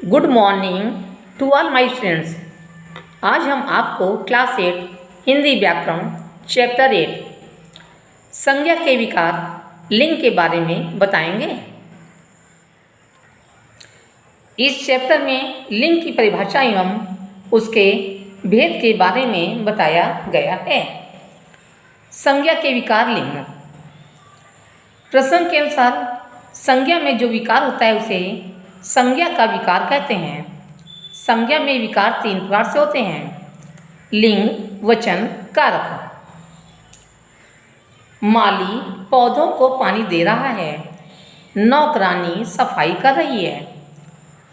Good morning to all my friends. आज हम आपको क्लास 8 हिंदी व्याकरण चैप्टर 8 संज्ञा के विकार लिंग के बारे में बताएंगे। इस चैप्टर में लिंग की परिभाषा एवं उसके भेद के बारे में बताया गया है। संज्ञा के विकार लिंग। प्रसंग के अनुसार संज्ञा में जो विकार होता है उसे संज्ञा का विकार कहते हैं। संज्ञा में विकार 3 प्रकार से होते हैं: लिंग, वचन, कारक। माली पौधों को पानी दे रहा है। नौकरानी सफाई कर रही है।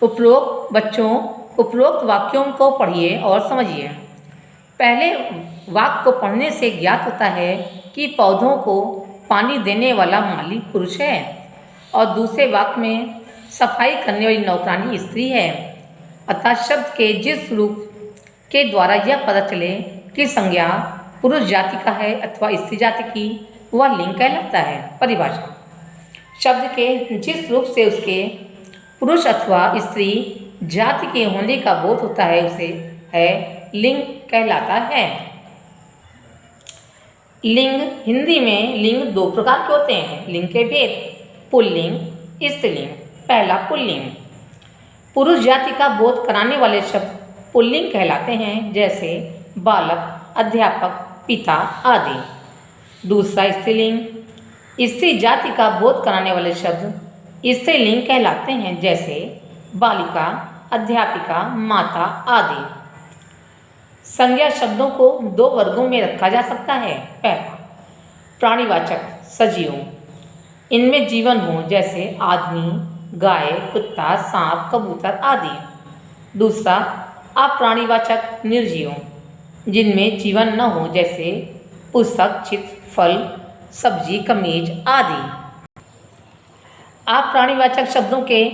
उपरोक्त वाक्यों को पढ़िए और समझिए। पहले वाक्य को पढ़ने से ज्ञात होता है कि पौधों को पानी देने वाला माली पुरुष है और दूसरे वाक्य में सफाई करने वाली नौकरानी स्त्री है। अतः शब्द के जिस रूप के द्वारा यह पता चले कि संज्ञा पुरुष जाति का है अथवा स्त्री जाति की, वह लिंग कहलाता है। परिभाषा: शब्द के जिस रूप से उसके पुरुष अथवा स्त्री जाति के होने का बोध होता है उसे है लिंग कहलाता है। लिंग। हिंदी में लिंग 2 प्रकार के होते हैं। लिंग के भेद: पुल्लिंग, स्त्रीलिंग। पहला पुल्लिंग। पुरुष जाति का बोध कराने वाले शब्द पुल्लिंग कहलाते हैं, जैसे बालक, अध्यापक, पिता आदि। दूसरा स्त्रीलिंग। स्त्री जाति का बोध कराने वाले शब्द स्त्रीलिंग कहलाते हैं, जैसे बालिका, अध्यापिका, माता आदि। संज्ञा शब्दों को 2 वर्गों में रखा जा सकता है। पहला प्राणीवाचक सजीव, इनमें जीवन हो, जैसे आदमी, गाय, कुत्ता, सांप, कबूतर आदि। दूसरा अप्राणीवाचक निर्जीव, जिनमें जीवन न हो, जैसे पुस्तक, चित्र, फल, सब्जी, कमीज आदि। अप्राणीवाचक शब्दों के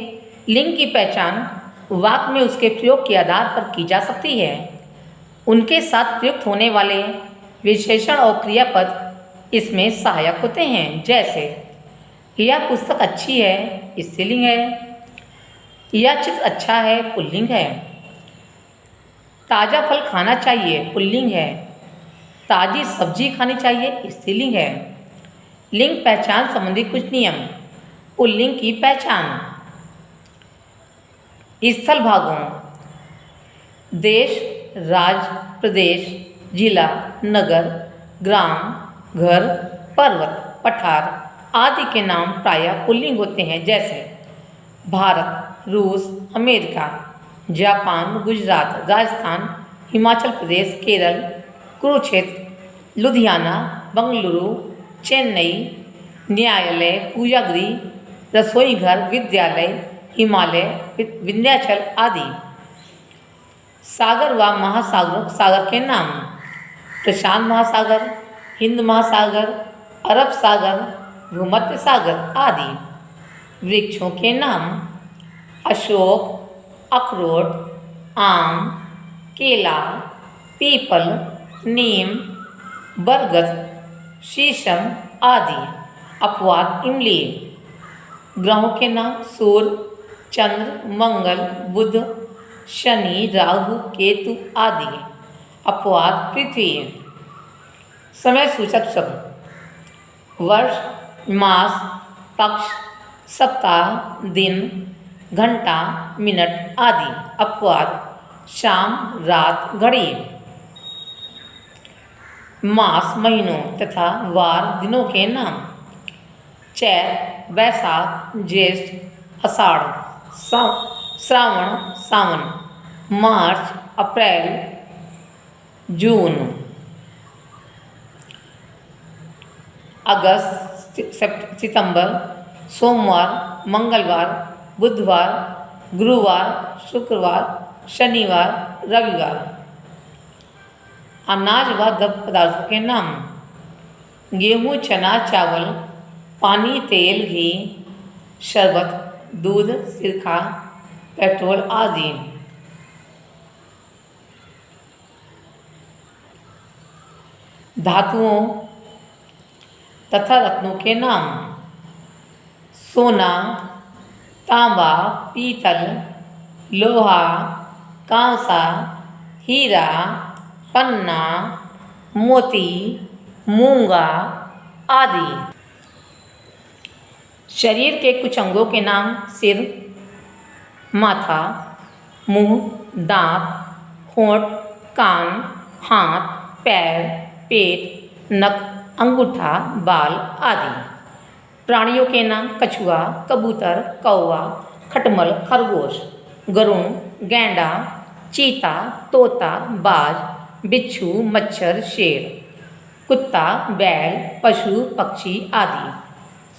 लिंग की पहचान वाक्य में उसके प्रयोग के आधार पर की जा सकती है। उनके साथ प्रयुक्त होने वाले विशेषण और क्रियापद इसमें सहायक होते हैं, जैसे यह पुस्तक अच्छी है स्त्रीलिंग है, यह चित्र अच्छा है पुल्लिंग है। ताज़ा फल खाना चाहिए पुल्लिंग है, ताज़ी सब्जी खानी चाहिए स्त्रीलिंग है। लिंग पहचान संबंधी कुछ नियम। पुल्लिंग की पहचान: स्थल भागों: देश, राज्य, प्रदेश, जिला, नगर, ग्राम, घर, पर्वत, पठार आदि के नाम प्रायः पुल्लिंग होते हैं, जैसे भारत, रूस, अमेरिका, जापान, गुजरात, राजस्थान, हिमाचल प्रदेश, केरल, कुरुक्षेत्र, लुधियाना, बंगलुरु, चेन्नई, न्यायालय, पूजागृह, रसोई घर, विद्यालय, हिमालय, विंध्याचल आदि। सागर व महासागर के नाम: प्रशांत महासागर, हिंद महासागर, अरब सागर, भूमध्य सागर आदि। वृक्षों के नाम: अशोक, अखरोट, आम, केला, पीपल, नीम, बरगद, शीशम आदि। अपवाद: इमली। ग्रहों के नाम: सूर्य, चंद्र, मंगल, बुध, शनि, राहु, केतु आदि। अपवाद: पृथ्वी। समय सूचक शब्द: वर्ष, मास, पक्ष, सप्ताह, दिन, घंटा, मिनट आदि। अपवाद: शाम, रात, घड़ी। मास महीनों तथा वार दिनों के नाम: चैत, वैशाख, ज्येष्ठ, आषाढ़, श्रावण, सावन, मार्च, अप्रैल, जून, अगस्त, सितंबर, सोमवार, मंगलवार, बुधवार, गुरुवार, शुक्रवार, शनिवार, रविवार। अनाज व द्रव्य पदार्थों के नाम: गेहूँ, चना, चावल, पानी, तेल, घी, शरबत, दूध, सिरका, पेट्रोल आदि। धातुओं तथा रत्नों के नाम: सोना, तांबा, पीतल, लोहा, कांसा, हीरा, पन्ना, मोती, मूंगा आदि। शरीर के कुछ अंगों के नाम सिर, माथा, मुंह, दांत, होंठ, कान, हाथ, पैर, पेट, नख, अंगूठा, बाल आदि। प्राणियों के नाम कछुआ, कबूतर, कौवा, खटमल, खरगोश, गरुड़, गैंडा, चीता, तोता, बाज, बिच्छू, मच्छर, शेर, कुत्ता, बैल, पशु, पक्षी आदि।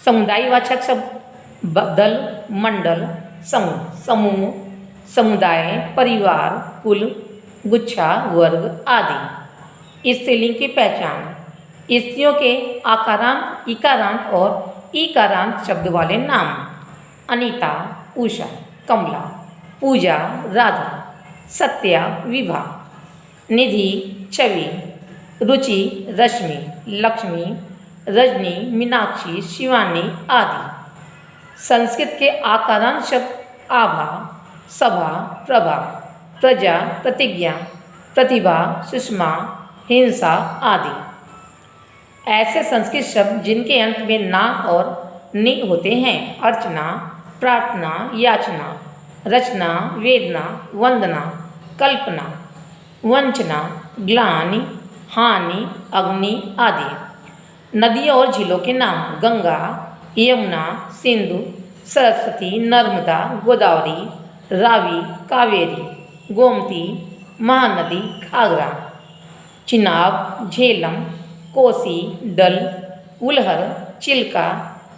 समुदायवाचक शब्द दल, मंडल, समूह, समूह, समुदाय, परिवार, कुल, गुच्छा, वर्ग आदि। स्त्रीलिंग की पहचान। स्त्रियों के आकारांत, इकारांत और ईकारांत शब्द वाले नाम। अनीता, उषा, कमला, पूजा, राधा, सत्या, विभा, निधि, छवि, रुचि, रश्मि, लक्ष्मी, रजनी, मीनाक्षी, शिवानी आदि। संस्कृत के आकारांत शब्द आभा, सभा, प्रभा, प्रजा, प्रतिज्ञा, प्रतिभा, सुषमा, हिंसा आदि। ऐसे संस्कृत शब्द जिनके अंत में ना और नि होते हैं। अर्चना, प्रार्थना, याचना, रचना, वेदना, वंदना, कल्पना, वंचना, ग्लानि, हानि, अग्नि आदि। नदियों और झीलों के नाम। गंगा, यमुना, सिंधु, सरस्वती, नर्मदा, गोदावरी, रावी, कावेरी, गोमती, महानदी, घाघरा, चिनाब, झेलम, कोसी, डल, उलहर, चिल्का,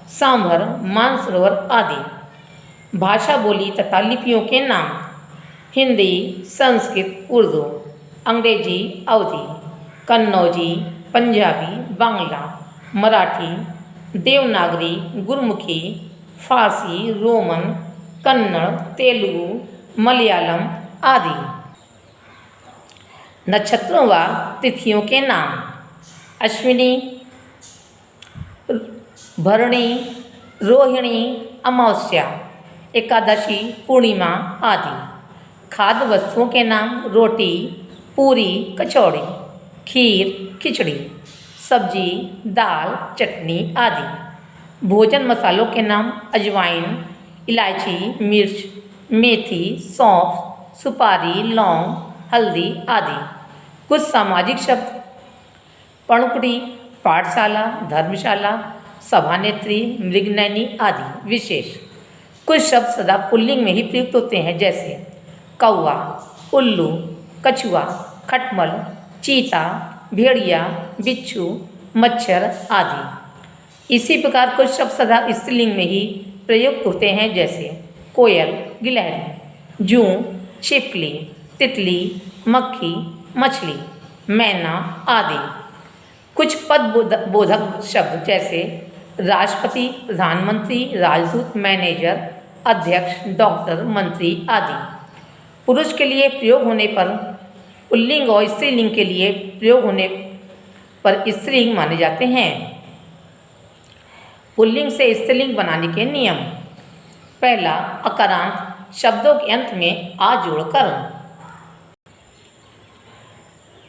सांभर, मानसरोवर आदि। भाषा बोली तथा लिपियों के नाम। हिंदी, संस्कृत, उर्दू, अंग्रेजी, अवधी, कन्नौजी, पंजाबी, बांग्ला, मराठी, देवनागरी, गुरमुखी, फारसी, रोमन, कन्नड़, तेलुगु, मलयालम आदि। नक्षत्रों व तिथियों के नाम। अश्विनी, भरणी, रोहिणी, अमावस्या, एकादशी, पूर्णिमा आदि। खाद्य वस्तुओं के नाम। रोटी, पूरी, कचौड़ी, खीर, खिचड़ी, सब्जी, दाल, चटनी आदि। भोजन मसालों के नाम। अजवाइन, इलायची, मिर्च, मेथी, सौंफ, सुपारी, लौंग, हल्दी आदि। कुछ सामाजिक शब्द। पणुकड़ी, पाठशाला, धर्मशाला, सभानेत्री, मृगनयनी आदि। विशेष। कुछ शब्द सदा पुल्लिंग में ही प्रयुक्त होते हैं, जैसे कौवा, उल्लू, कछुआ, खटमल, चीता, भेड़िया, बिच्छू, मच्छर आदि। इसी प्रकार कुछ शब्द सदा स्त्रीलिंग में ही प्रयुक्त होते हैं, जैसे कोयल, गिलहरी, जूं, छिपकली, तितली, मक्खी, मछली, मैना आदि। कुछ पद बोधक शब्द, जैसे राष्ट्रपति, प्रधानमंत्री, राजदूत, मैनेजर, अध्यक्ष, डॉक्टर, मंत्री आदि। पुरुष के लिए प्रयोग होने पर पुल्लिंग और स्त्रीलिंग के लिए प्रयोग होने पर स्त्रीलिंग माने जाते हैं। पुल्लिंग से स्त्रीलिंग बनाने के नियम। पहला, अकारांत शब्दों के अंत में आ जोड़कर।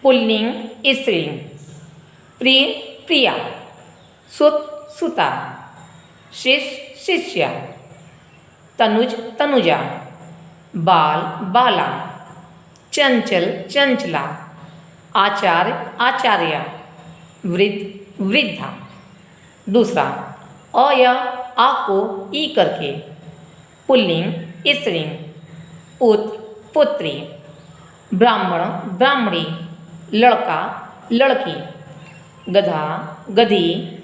पुल्लिंग स्त्रीलिंग। प्रिय, प्रिया, सुत, सुता, शिष्य, शिष्या, तनुज, तनुजा, बाल, बाला, चंचल, चंचला, आचार्य, आचार्या, वृद्ध, वृद्धा। दूसरा, अ या आ को ई करके। पुल्लिंग स्त्रीलिंग। पुत्र, पुत्री, ब्राह्मण, ब्राह्मणी, लड़का, लड़की, गधा, गधी,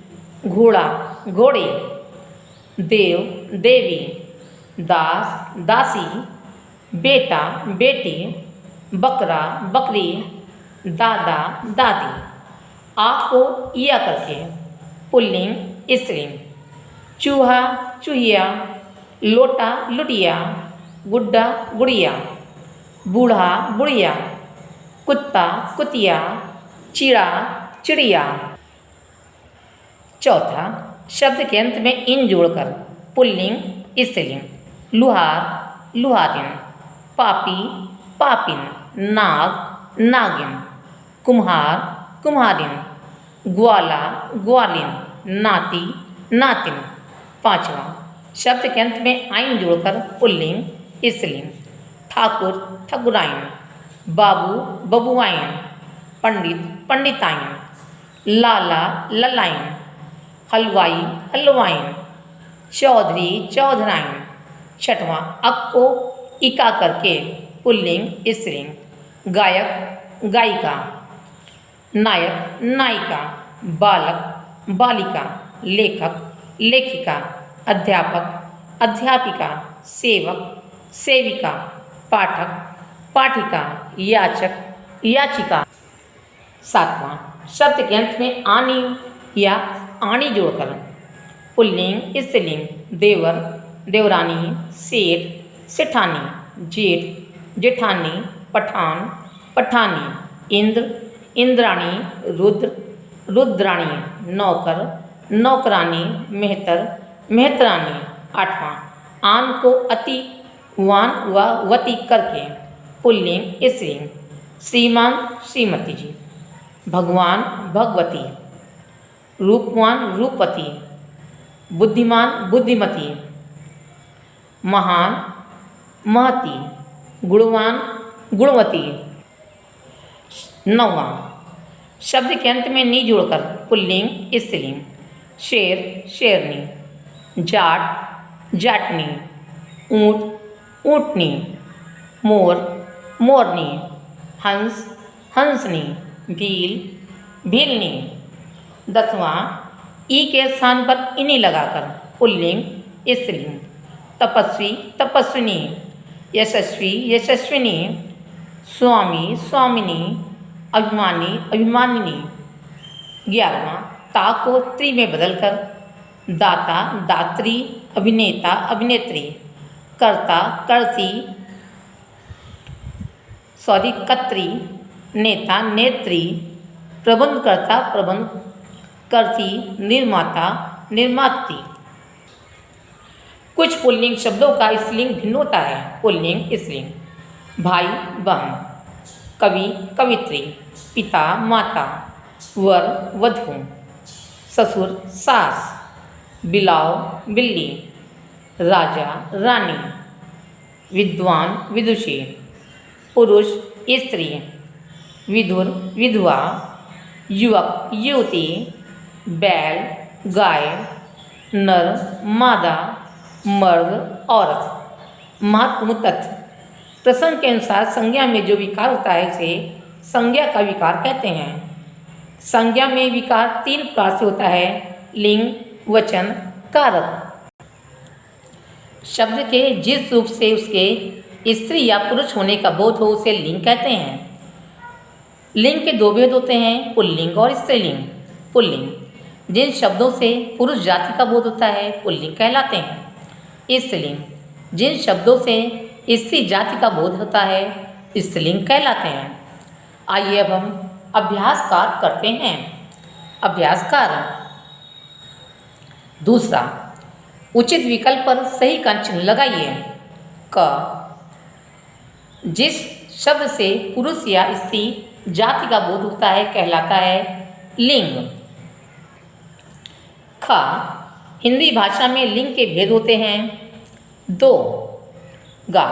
घोड़ा, घोड़े, देव, देवी, दास, दासी, बेटा, बेटी, बकरा, बकरी, दादा, दादी। आ को इया करके। पुल्लिंग स्त्रीलिंग। चूहा, चूहिया, लोटा, लुटिया, गुड्डा, गुड़िया, बूढ़ा, बुढ़िया, कुत्ता, कुतिया, चिड़ा, चिड़िया। चौथा, शब्द के अंत में इन जोड़कर। पुल्लिंग स्त्रीलिंग। लुहार, लुहारिन, पापी पापिन, नाग नागिन, कुम्हार कुम्हारिन, ग्वाला ग्वालिन, नाती नातिन। पाँचवा, शब्द के अंत में आइन जोड़कर पुल्लिंग स्त्रीलिंग। ठाकुर ठकुराइन, बाबू बबुआइन, पंडित पंडिताइन, लाला ललाइन, हलवाई हलवाइन, चौधरी चौधराइन। छठवां, अक को इका करके पुल्लिंग स्त्रीलिंग। गायक गायिका, नायक नायिका, बालक बालिका, लेखक लेखिका, अध्यापक अध्यापिका, सेवक सेविका, पाठक पाठिका, याचक याचिका। सातवां, शब्द के अंत में आनी या आनी जोड़कर पुल्लिंग स्त्रीलिंग। देवर देवरानी, सेठ सेठानी, जेठ जेठानी, पठान पठानी, इंद्र इंद्राणी, रुद्र रुद्राणी, नौकर नौकरानी, मेहतर मेहतरानी। आठवां, आन को अति वान व वती करके पुल्लिंग स्त्रीलिंग। श्रीमान श्रीमती जी, भगवान भगवती, रूपवान रूपवती, बुद्धिमान बुद्धिमती, महान महती, गुणवान गुणवती। नौवां, शब्द के अंत में नी जोड़कर पुल्लिंग स्त्रीलिंग। शेर शेरनी, जाट जाटनी, ऊँट ऊँटनी, मोर मोरनी, हंस हंसनी, भील भीलनी। 10वां, ई के स्थान पर इनी लगाकर पुल्लिंग स्त्रीलिंग। तपस्वी तपस्विनी, यशस्वी यशस्विनी, स्वामी स्वामिनी, अभिमानी अभिमानिनी। 11वां, ता को त्री में बदलकर दाता दात्री, अभिनेता अभिनेत्री, कर्ता कर्ती कत्री, नेता नेत्री, प्रबंधकर्ता प्रबंध कर्ती, निर्माता निर्मात्री। कुछ पुल्लिंग शब्दों का स्त्रीलिंग भिन्न होता है। पुल्लिंग स्त्रीलिंग। भाई बहन, कवि कवित्री, पिता माता, वर वधू, ससुर सास, बिलाव बिल्ली, राजा रानी, विद्वान विदुषी, पुरुष स्त्री, विधुर विधवा, युवक युवती, बैल गाय, नर मादा, मर्द औरत। महत्वपूर्ण तथ्य, प्रसंग के अनुसार संज्ञा में जो विकार होता है उसे संज्ञा का विकार कहते हैं। संज्ञा में विकार 3 प्रकार से होता है: लिंग, वचन, कारक। शब्द के जिस रूप से उसके स्त्री या पुरुष होने का बोध हो उसे लिंग कहते हैं। लिंग के 2 भेद होते हैं, पुल्लिंग और स्त्रीलिंग। पुल्लिंग, जिन शब्दों से पुरुष जाति का बोध होता है पुल्लिंग कहलाते हैं। स्त्रीलिंग, जिन शब्दों से स्त्री जाति का बोध होता है स्त्रीलिंग कहलाते हैं। आइए अब हम अभ्यास कार्य करते हैं। अभ्यास कार्य। दूसरा, उचित विकल्प पर सही का चिन्ह लगाइए। क, जिस शब्द से पुरुष या स्त्री जाति का बोध होता है कहलाता है लिंग। ख, हिंदी भाषा में लिंग के भेद होते हैं 2। गा,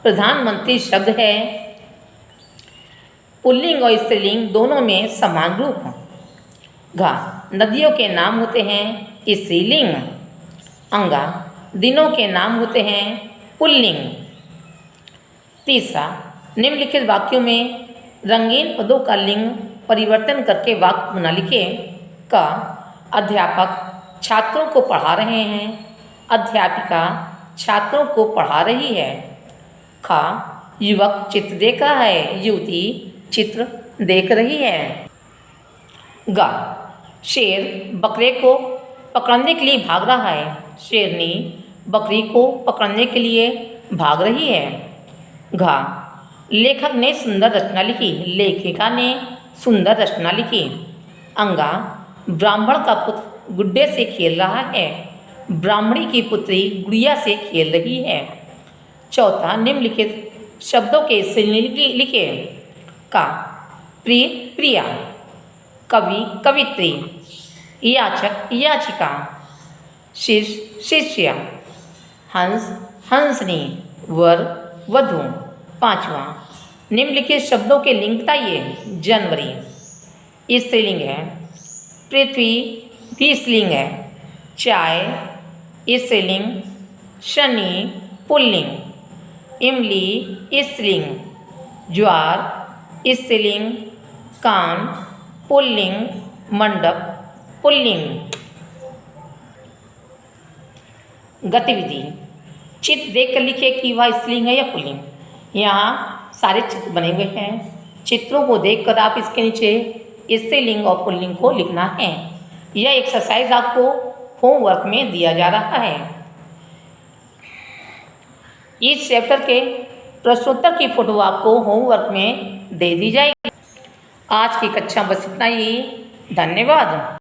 प्रधानमंत्री शब्द है। पुल्लिंग और स्त्रीलिंग दोनों में समान रूप। घा, नदियों के नाम होते हैं स्त्रीलिंग। अंगा, दिनों के नाम होते हैं पुल्लिंग। तीसरा, निम्नलिखित वाक्यों में रंगीन पदों का लिंग परिवर्तन करके वाक्य बना लिखे। क, अध्यापक छात्रों को पढ़ा रहे हैं। अध्यापिका छात्रों को पढ़ा रही है। ख, युवक चित्र देख रहा है। युवती चित्र देख रही है। ग, शेर बकरे को पकड़ने के लिए भाग रहा है। शेरनी बकरी को पकड़ने के लिए भाग रही है। घ, लेखक ने सुंदर रचना लिखी। लेखिका ने सुंदर रचना लिखी। अंगा, ब्राह्मण का पुत्र गुड्डे से खेल रहा है। ब्राह्मणी की पुत्री गुड़िया से खेल रही है। चौथा, निम्नलिखित शब्दों के स्त्रीलिंग लिखे। का प्रिय प्रिया, कवि कवित्री, याचक याचिका, शिष्य शिष्य, हंस हंसनी, वर वधू। 5वां, निम्नलिखित शब्दों के लिंग बताइए। जनवरी स्त्रीलिंग है, पृथ्वी भी स्त्रीलिंग है, चाय स्त्रीलिंग, शनि पुल्लिंग, इमली स्त्रीलिंग, ज्वार स्त्रीलिंग, कान पुल्लिंग, मंडप पुल्लिंग। गतिविधि, चित्र देखकर लिखिए कि वह स्त्रीलिंग है या पुल्लिंग। यहाँ सारे चित्र बने हुए हैं, चित्रों को देखकर आप इसके नीचे स्त्रीलिंग और पुल्लिंग को लिखना है। यह एक्सरसाइज आपको होमवर्क में दिया जा रहा है। इस चैप्टर के प्रश्नोत्तर की फोटो आपको होमवर्क में दे दी जाएगी। आज की कक्षा बस इतना ही। धन्यवाद।